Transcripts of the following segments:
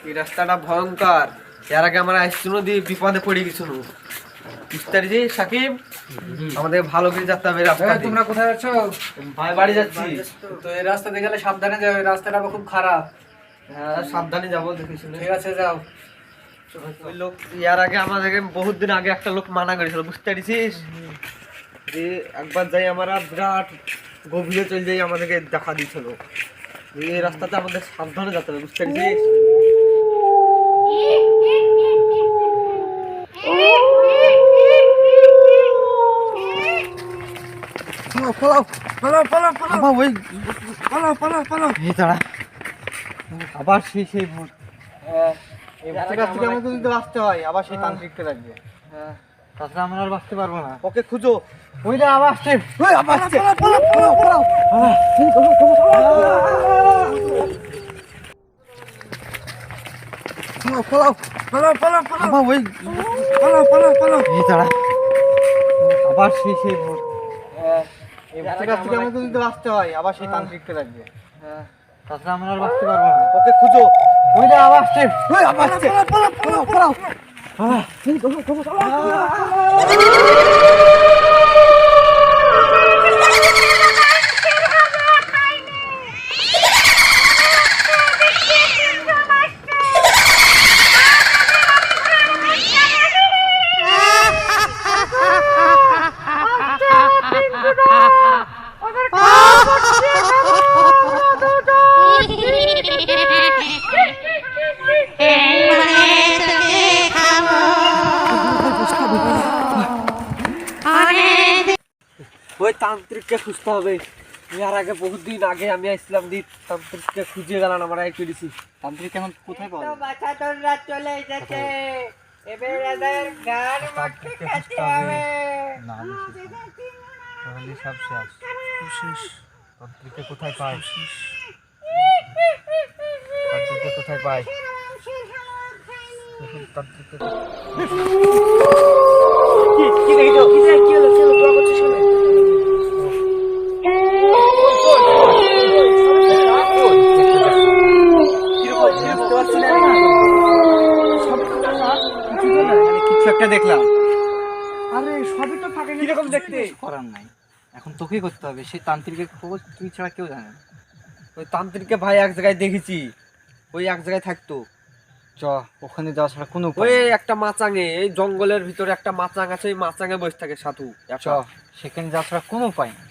এই রাস্তাটা ভয়ঙ্কর। এর আগে আমরা আসছিনো দিয়ে বিপদে পড়ে গেছিলো। ইস্তারি জি সাকিব, আমাদের ভালো করে যেতে হবে রাস্তা। তোমরা কোথায় যাচ্ছ? ভাই বাড়ি যাচ্ছি। তো এই রাস্তাতে গেলে সাবধানে যাও, এই রাস্তাটা খুব খারাপ। হ্যাঁ সাবধানে যাবো, দেখে শুনে। ঠিক আছে যাও। ওই লোক এর আগে আমাদেরকে বহুত দিন আগে একটা লোক মানা করেছিল, বুঝতে পারছিস? যে একবার যাই আমরা বিরাট গভীরে চলে যাই, আমাদেরকে দেখা দিয়েছিল। এই রাস্তাতে আমাদের সাবধানে যেতে হবে, বুঝতে পারছিস? আবার সেই ভোট আমাকে যদি বাঁচতে হয়, আবার সেই তান্ত্রিককে লাগবে। তাছাড়া আমরা আর বাঁচতে পারবো না। ওকে খুঁজো। ওই না আবার আসছে। আবার সেই ভোট আমাকে যদি বাঁচতে হয়, আবার সেই তান্ত্রিককে লাগবে। তাছাড়া আমরা আর বাঁচতে পারবো না। ওকে খুঁজো। ওই না আবার আসছে। ওই তান্ত্রিককে খুঁজতে হবে। এর আগে বহুত দিন আগে আমি আসলাম, দি তান্ত্রিককে খুঁজে গেলাম, আমরা এই করেছি। তান্ত্রিক এখন কোথায় পাবো? বাচ্চারা চলে এসেছে, এবার এদের গান মারতে খেতে হবে। তাহলে সব শেষ। তান্ত্রিককে কোথায় পাই? তান্ত্রিককে কোথায় পাই? তান্ত্রিককে কি দেখছো? কি হলো? চলো দোয়া করছিস কেন? কিছু একটা দেখলাম। আরে সবই তো ফাঁকা, কিরকম দেখতে? করার নাই, এখন তোকেই করতে হবে। সেই তান্ত্রিকের খবর তুই ছাড়া কেউ জানে না। ওই তান্ত্রিককে ভাই এক জায়গায় দেখেছি, ওই এক জায়গায় থাকতো। চ, ওখানে যাওয়া ছাড়া কোনো ওই একটা মাচাঙে, এই জঙ্গলের ভিতরে একটা মাচাং আছে, ওই মাচাঙে বসে থাকে সাধু। চ, সেখানে যাওয়া ছাড়া কোনো উপায় নেই।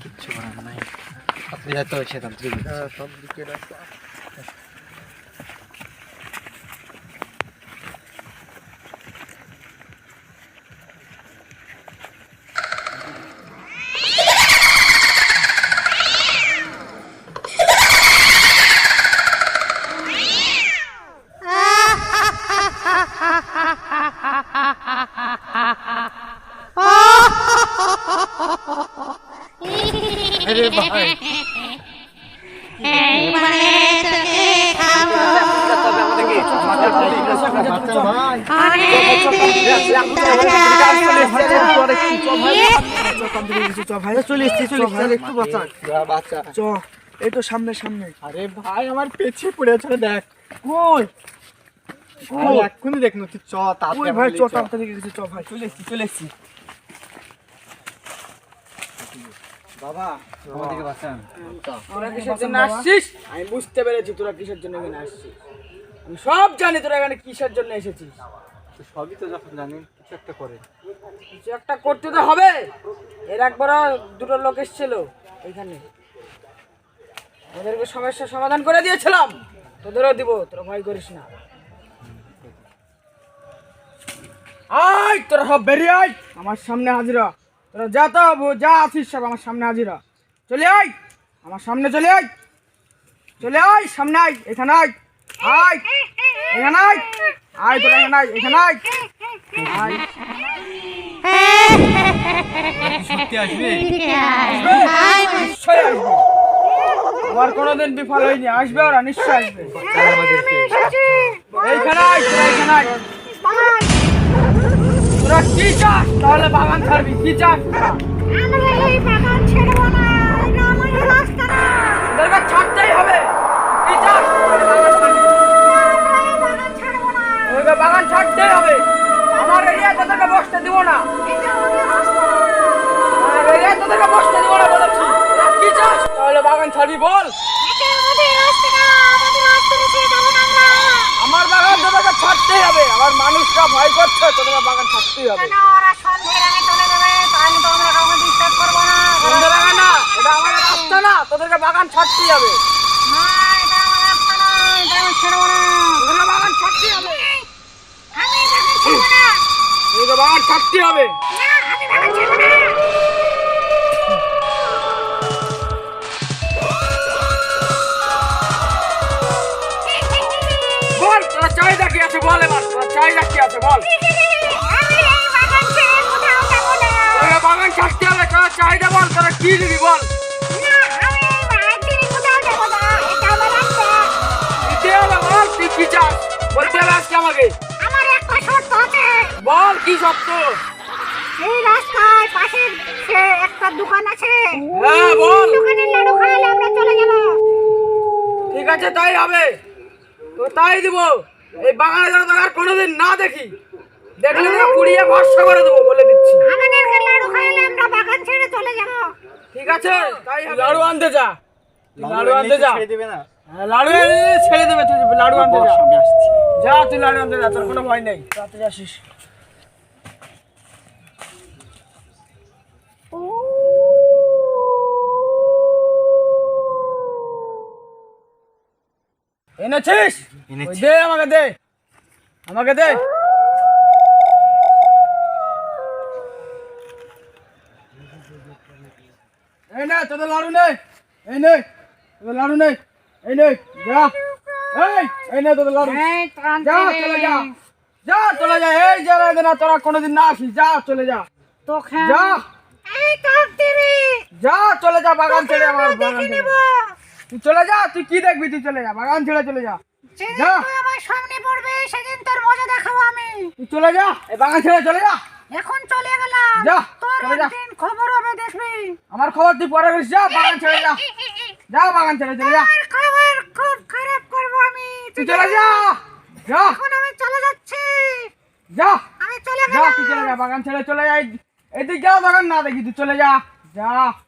কিচ্ছু করার নাই, আপনি যেতে হবে সে তান্ত্রিক। তান্ত্রিকের একটা আরে ভাই এই তো সামনে। আরে ভাই আমার পেছে পড়ে আছে, দেখ। কই এক্ষুনি দেখনো তুই। চ ওই ভাই, চ তাড়াতাড়ি গেছে। চ ভাই, চলে এসছি। বাবা আমাদেরকে বাঁচান। তোরা কিসের জন্য আসছিস? আমি বুঝতে পেরেছি তোরা কিসের জন্য এখানে আসছিস। আমি সব জানি তোরা এখানে কিসের জন্য এসেছিস। সবই তো যখন জানি, কিছু একটা করে। কিছু একটা করতে তো হবে। এর একবার দুটো লোক এসেছিল এখানে, ওদেরকে সমস্যার সমাধান করে দিয়েছিলাম, তোদেরও দিব, তোরা ভয় করিস না। আয় তোরা সব বেরিয়ে আয় আমার সামনে হাজিরা। তোরা যা আছিস সব আমার সামনে হাজিরা। চলে আয় আমার সামনে, চলে আয় সামনে আয়, এখানে আয়, এখানে আয়, তোরা এখানে আয়, এখানে আয়। সত্যি আসবে? নিশ্চয়ই আসবে, আমার কোনোদিন বিফল হয়নি, আসবে ওরা, নিশ্চয় আসবে। এইখানে আয়, তোরা এইখানে আয়। তোরা কি চাস? তাহলে বাগান ছাড়বি, কি চাস? আমরা এই বাগান ছেড়ব না, এটা আমাদের রাস্তা না। তোদেরকে ছাড়তেই হবে। আমার বাগান তোদেরকে ছাড়তেই হবে। আমার মানুষরা ভয় করছে, তোদের বাগান ছাড়তেই হবে। সন্ধে লাগা না, এটা আমাদের রাস্তা না, তোদেরকে বাগান ছাড়তেই হবে। তোদেরকে বাগান ছাড়তেই হবে। তোদেরকে বাগান ছাড়তেই হবে। বল তোর চাহিদা কি আছে, বল এবার তোর চাহিদা কি আছে বল। তোদেরকে বাগান ছাড়তে হবে, তোর চাহিদা বল, তোরা কি দিবি বল। দিতে হবে বল, তুই কি চাস বলতে হবে আজকে আমাকে। আমার একটা শর্ত আছে। বল কি সত্য। এই রাস্তায় পাশে সে একটা দোকান আছে, হ্যাঁ বল। দোকানের লাড্ডু খাওয়ালে আমরা চলে যাব। ঠিক আছে তাই হবে, তো তাই দিব। এই বাগানে যেন তোকে আর কোনোদিন না দেখি, দেখলে তোকে পুড়িয়ে ভস্ম করে দেবো বলে দিচ্ছি। আমাদেরকে লাড্ডু খাওয়ালে আমরা বাগান ছেড়ে চলে যাব। ঠিক আছে তাই হবে। লাড়ু আনতে যা, তুই লাড়ু আনতে যা। ছেড়ে দেবে না? হ্যাঁ, লাড়ু এনে ছেড়ে দেবে, তুই লাড়ু আনতে যা। আমি আসছি। যা তুই লাড়ু আনতে যা, তোর কোনো ভয় নেই, রাতে আসিস। এনেছিস? এনেছি। ওই দে আমাকে দে, আমাকে দে। এই নে তোদের লাড়ু নে, এই নে তোদের লাড়ু নে, এই নে যা। এই নে তোদের লাড়ু, যা চলে যা, যা চলে যা। এই যে না তোরা কোনোদিন না আসিস, যা চলে যা, তোকে যা এই কাপ দিবি, যা চলে যা বাগান ছেড়ে। আমার বাগান দেখে ছেড়ে নেব। তুই চলে যা, তুই কি দেখবি, তুই চলে যা বাগান ছেড়ে চলে যা। যেদিন যা। তুই আমার সামনে পড়বি সেদিন তোর মজা দেখাবো আমি। তুই চলে যা, এই বাগান ছেড়ে চলে যা। এখন চলে গেলাম, যা, তোর চলে যা। একদিন খবর হবে দেখবি। আমার খবর তুই পরে করিস, যা বাগান ছেড়ে যা, যা বাগান ছেড়ে চলে যা। তোর খবর খুব খারাপ করবো আমি। তুই চলে যা, যা এখন আমি চলে যাচ্ছি, যা, আমি চলে যা গেলাম। তুই চলে যা বাগান ছেড়ে চলে যা। এদিক যা বাগান না দেখি, তুই চলে যা, যা।